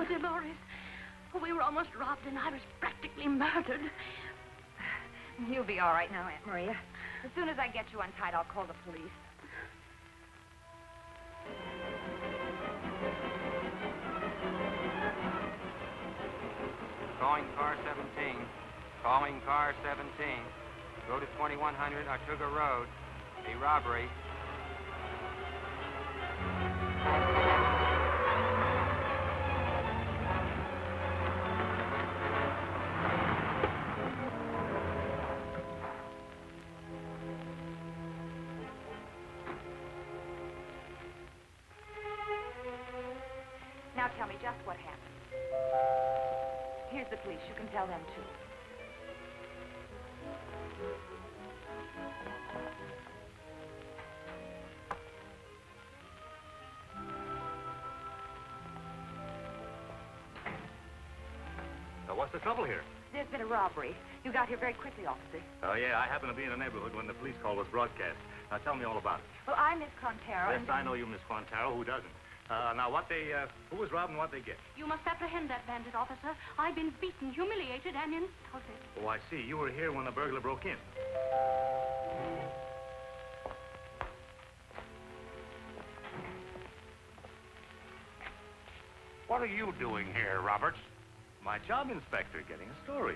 Dolores. We were almost robbed, and I was practically murdered. You'll be all right now, Aunt Maria. As soon as I get you untied, I'll call the police. Calling car 17. Calling car 17. Go to 2100 Artuga Road. A robbery. Now tell me just what happened. Here's the police. You can tell them, too. So what's the trouble here? There's been a robbery. You got here very quickly, officer. Oh, yeah, I happened to be in the neighborhood when the police call was broadcast. Now, tell me all about it. Well, I'm Miss Quantero. Yes, I know you, Miss Quantero. Who doesn't? Now, who was robbed and what they get? You must apprehend that bandit, officer. I've been beaten, humiliated, and insulted. Oh, I see. You were here when the burglar broke in. What are you doing here, Roberts? My job, Inspector, getting a story.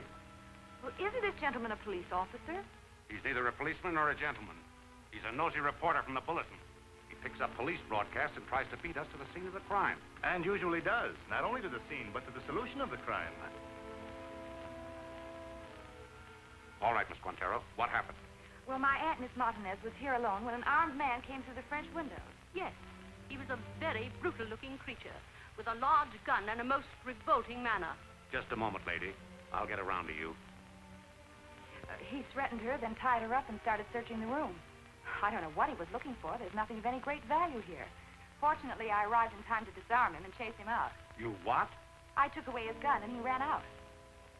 Well, isn't this gentleman a police officer? He's neither a policeman nor a gentleman. He's a nosy reporter from the Bulletin. He picks up police broadcasts and tries to beat us to the scene of the crime. And usually does. Not only to the scene, but to the solution of the crime. All right, Miss Quantero. What happened? Well, my Aunt, Miss Martinez, was here alone when an armed man came through the French window. Yes, he was a very brutal-looking creature with a large gun and a most revolting manner. Just a moment, lady. I'll get around to you. He threatened her, then tied her up and started searching the room. I don't know what he was looking for. There's nothing of any great value here. Fortunately, I arrived in time to disarm him and chase him out. You what? I took away his gun, and he ran out.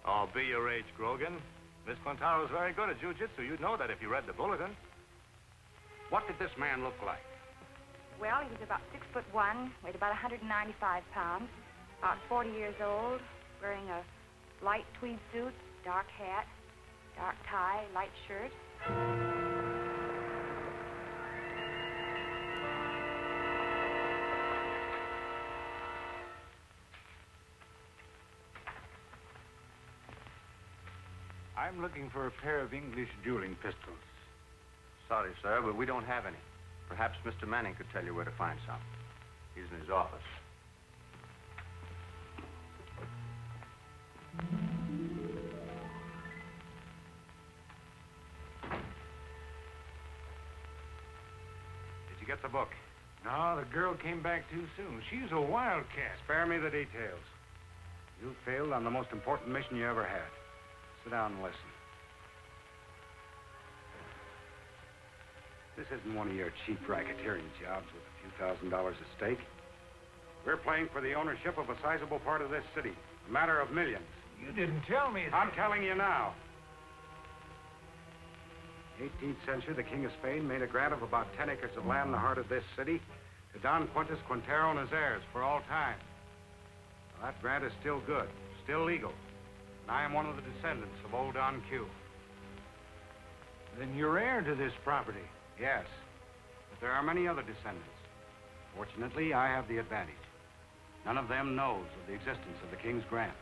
Oh, be your age, Grogan. Miss Quantero's very good at jiu-jitsu. You'd know that if you read the bulletin. What did this man look like? Well, he was about 6'1", weighed about 195 pounds, about 40 years old, wearing a light tweed suit, dark hat, dark tie, light shirt. I'm looking for a pair of English dueling pistols. Sorry, sir, but we don't have any. Perhaps Mr. Manning could tell you where to find some. He's in his office. Did you get the book? No, the girl came back too soon. She's a wildcat. Spare me the details. You failed on the most important mission you ever had. Sit down and listen. This isn't one of your cheap racketeering jobs with a few $1,000s at stake. We're playing for the ownership of a sizable part of this city. A matter of millions. You didn't tell me. I'm telling you now. 18th century, the King of Spain made a grant of about 10 acres of land in the heart of this city to Don Quantero and his heirs for all time. Well, that grant is still good, still legal. And I am one of the descendants of old Don Q. Then you're heir to this property. Yes, but there are many other descendants. Fortunately, I have the advantage. None of them knows of the existence of the King's grant,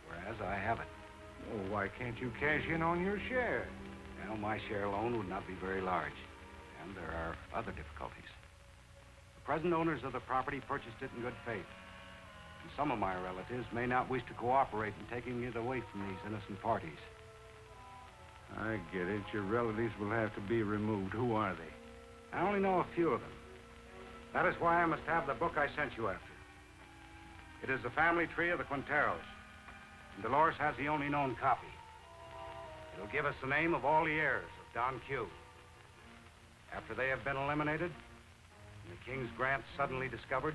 whereas I have it. Oh, why can't you cash in on your share? Well, my share alone would not be very large, and there are other difficulties. The present owners of the property purchased it in good faith. And some of my relatives may not wish to cooperate in taking it away from these innocent parties. I get it. Your relatives will have to be removed. Who are they? I only know a few of them. That is why I must have the book I sent you after. It is the family tree of the Quanteros, and Dolores has the only known copy. It'll give us the name of all the heirs of Don Q. After they have been eliminated, and the King's grant suddenly discovered,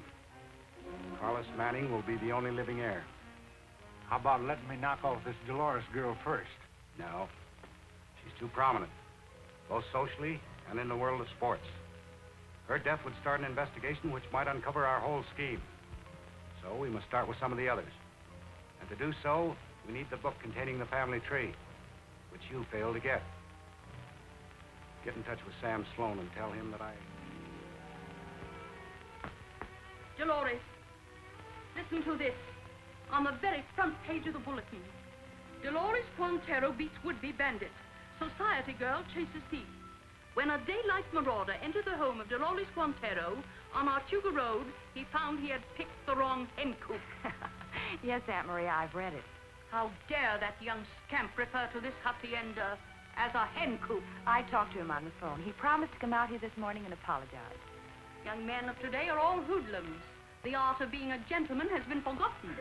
Carlos Manning will be the only living heir. How about letting me knock off this Dolores girl first? No. She's too prominent, both socially and in the world of sports. Her death would start an investigation which might uncover our whole scheme. So we must start with some of the others. And to do so, we need the book containing the family tree, which you failed to get. Get in touch with Sam Sloan and tell him that I... Dolores, listen to this. On the very front page of the bulletin. Dolores Quantero beats would-be bandit. Society girl chases thief. When a daylight marauder entered the home of Dolores Quantero on Artuga Road, he found he had picked the wrong hen coop. Yes, Aunt Maria, I've read it. How dare that young scamp refer to this hacienda as a hen coop? I talked to him on the phone. He promised to come out here this morning and apologize. Young men of today are all hoodlums. The art of being a gentleman has been forgotten.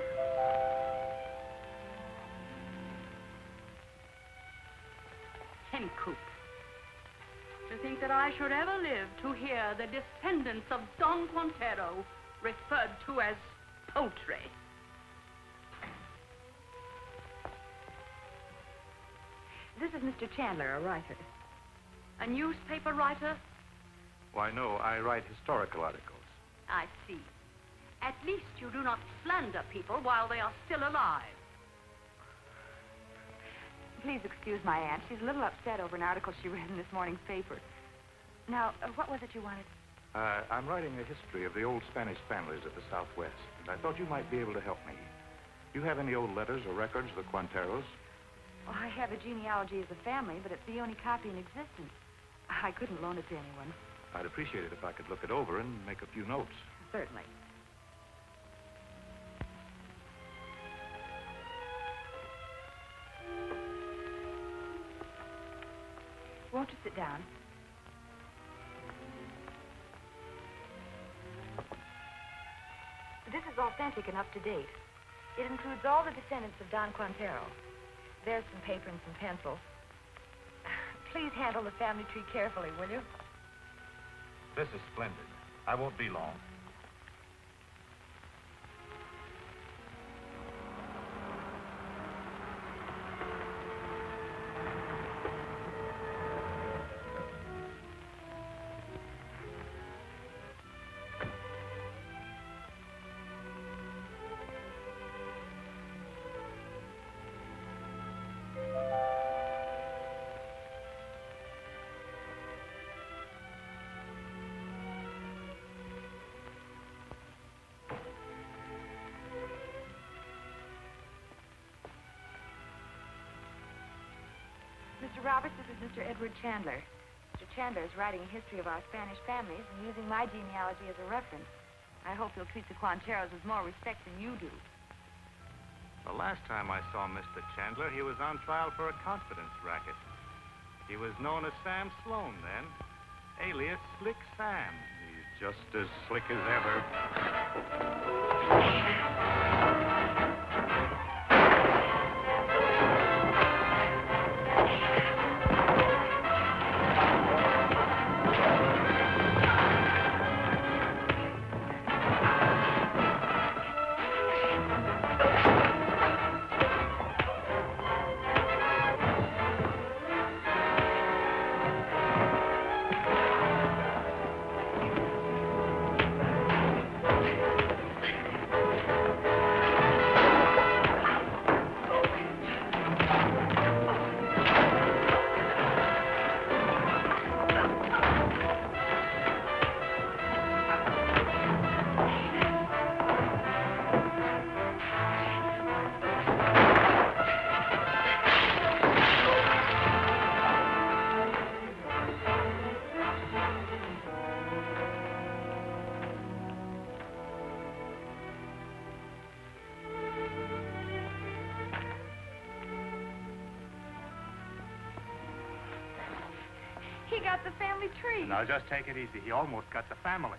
Hen coop. To think that I should ever live to hear the descendants of Don Quantero referred to as poultry. This is Mr. Chandler, a writer. A newspaper writer? Why, no, I write historical articles. I see. At least you do not slander people while they are still alive. Please excuse my aunt. She's a little upset over an article she read in this morning's paper. Now, what was it you wanted? I'm writing a history of the old Spanish families of the Southwest, and I thought you might be able to help me. Do you have any old letters or records of the Quanteros? Well, I have a genealogy as a family, but it's the only copy in existence. I couldn't loan it to anyone. I'd appreciate it if I could look it over and make a few notes. Certainly. Won't you sit down? This is authentic and up to date. It includes all the descendants of Don Quantero. There's some paper and some pencils. Please handle the family tree carefully, will you? This is splendid. I won't be long. Mr. Roberts, this is Mr. Edward Chandler. Mr. Chandler is writing a history of our Spanish families and using my genealogy as a reference. I hope he'll treat the Quanteros with more respect than you do. The last time I saw Mr. Chandler, he was on trial for a confidence racket. He was known as Sam Sloan then, alias Slick Sam. He's just as slick as ever. He got the family tree. Now, just take it easy. He almost got the family.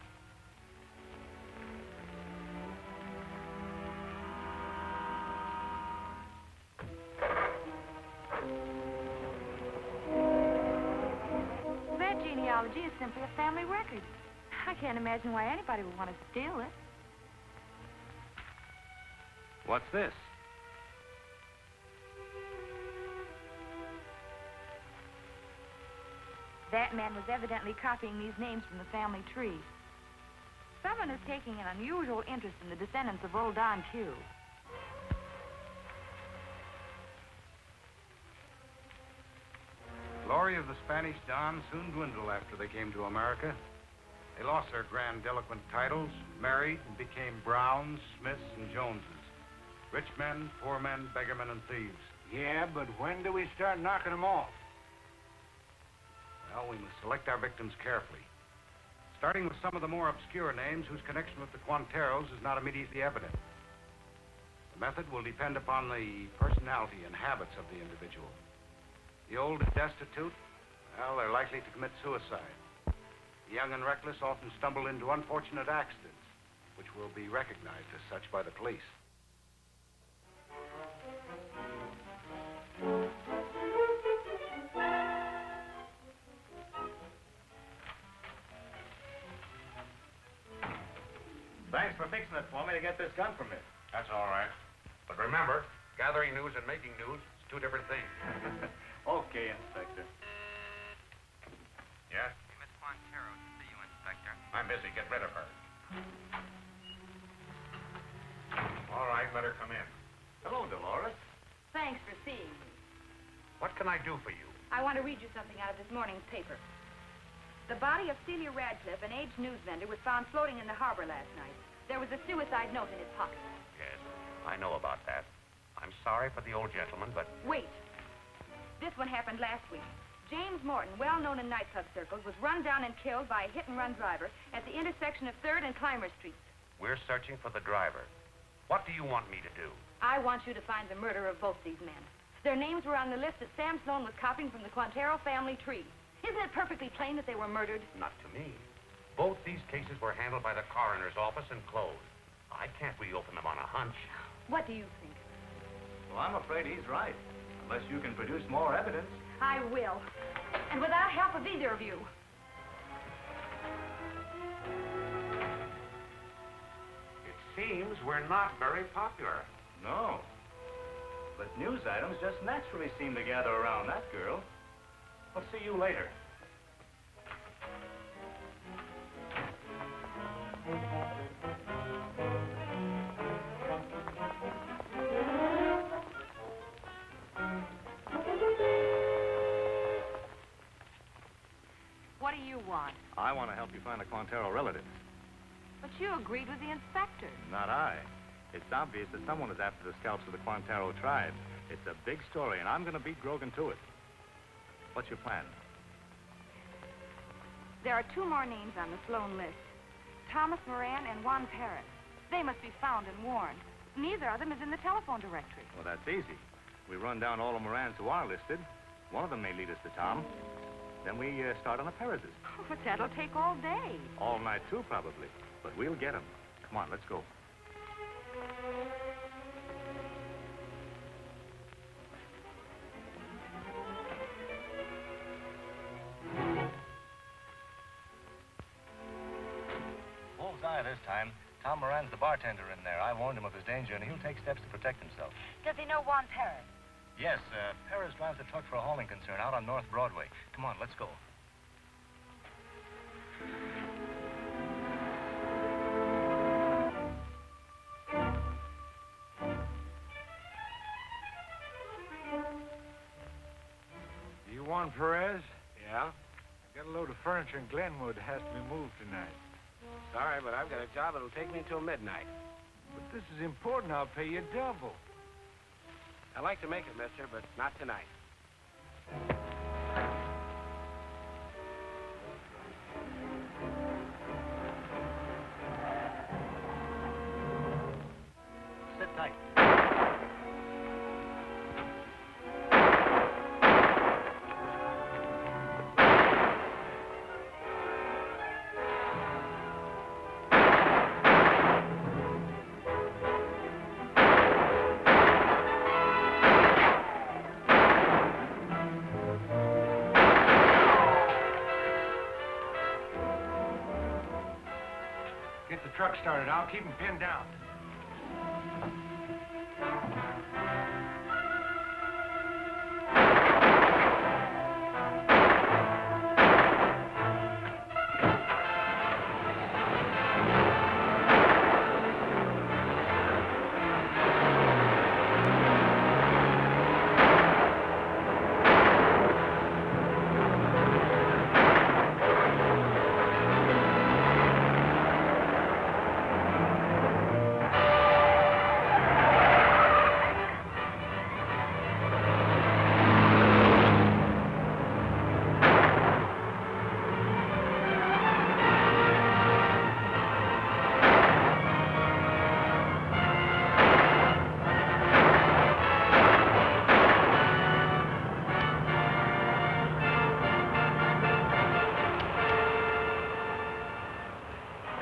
That genealogy is simply a family record. I can't imagine why anybody would want to steal it. What's this? That man was evidently copying these names from the family tree. Someone is taking an unusual interest in the descendants of old Don Q. glory of the Spanish Don soon dwindled after they came to America. They lost their grandiloquent titles, married, and became Browns, Smiths, and Joneses. Rich men, poor men, beggarmen, and thieves. Yeah, but when do we start knocking them off? Well, we must select our victims carefully. Starting with some of the more obscure names whose connection with the Quanteros is not immediately evident. The method will depend upon the personality and habits of the individual. The old and destitute, well, they're likely to commit suicide. The young and reckless often stumble into unfortunate accidents, which will be recognized as such by the police. Thanks for fixing it for me to get this gun from me. That's all right. But remember, gathering news and making news is two different things. Okay, Inspector. Yes? Miss Quantero to see you, Inspector. I'm busy. Get rid of her. All right, let her come in. Hello, Dolores. Thanks for seeing me. What can I do for you? I want to read you something out of this morning's paper. The body of Celia Radcliffe, an aged news vendor, was found floating in the harbor last night. There was a suicide note in his pocket. Yes, I know about that. I'm sorry for the old gentleman, but... Wait. This one happened last week. James Morton, well known in nightclub circles, was run down and killed by a hit-and-run driver at the intersection of 3rd and Clymer Streets. we're searching for the driver. What do you want me to do? I want you to find the murderer of both these men. Their names were on the list that Sam Sloan was copying from the Quantero family tree. Isn't it perfectly plain that they were murdered? Not to me. Both these cases were handled by the coroner's office and closed. I can't reopen them on a hunch. What do you think? Well, I'm afraid he's right. Unless you can produce more evidence. I will. And without help of either of you. It seems we're not very popular. No. But news items just naturally seem to gather around that girl. I'll see you later. What do you want? I want to help you find the Quantero relatives. But you agreed with the inspector. Not I. It's obvious that someone is after the scalps of the Quantero tribe. It's a big story, and I'm going to beat Grogan to it. What's your plan? There are two more names on the Sloan list. Thomas Moran and Juan Perez. They must be found and warned. Neither of them is in the telephone directory. Well, that's easy. We run down all the Morans who are listed. One of them may lead us to Tom. Then we start on the Perez's. But that'll take all day. All night, too, probably. But we'll get them. Come on, let's go. Bullseye this time. Tom Moran's the bartender in there. I warned him of his danger, and he'll take steps to protect himself. Does he know Juan Perez? Yes, Perez drives a truck for a hauling concern out on North Broadway. Come on, let's go. You want Perez? Yeah? I got a load of furniture in Glenwood that has to be moved tonight. Sorry, but I've got a job that'll take me until midnight. But this is important. I'll pay you double. I'd like to make it, mister, but not tonight. Sit tight. Get the truck started. I'll keep him pinned down.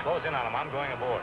Close in on him. I'm going aboard.